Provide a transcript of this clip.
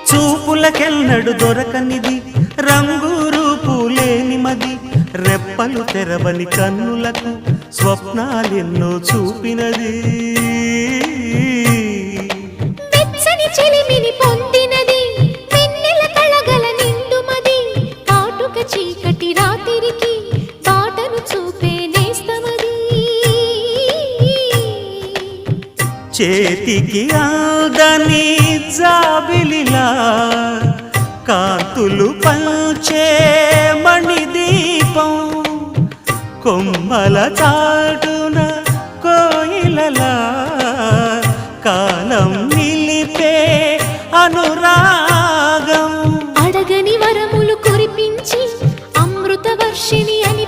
చూపులకెన్నడు దొరకనిది రంగు రూపు లేని మది రెప్పలు తెరవని కన్నులకు స్వప్నాలెన్నో చూపినది వెచ్చని చెలిమిని పొందినది వెన్నెల కళగల నిండుమది కాటుక చీకటి రాత్రికి బాటను చూపే నేస్తమది చేతికి ఆదని జాబిలిలా కాంతులు పంచే మణిదీపం కొమ్మల చాటున కోయిలలా కాలం నిలిపే అనురాగం అడగని వరములు కురిపించి అమృత వర్షిణి అని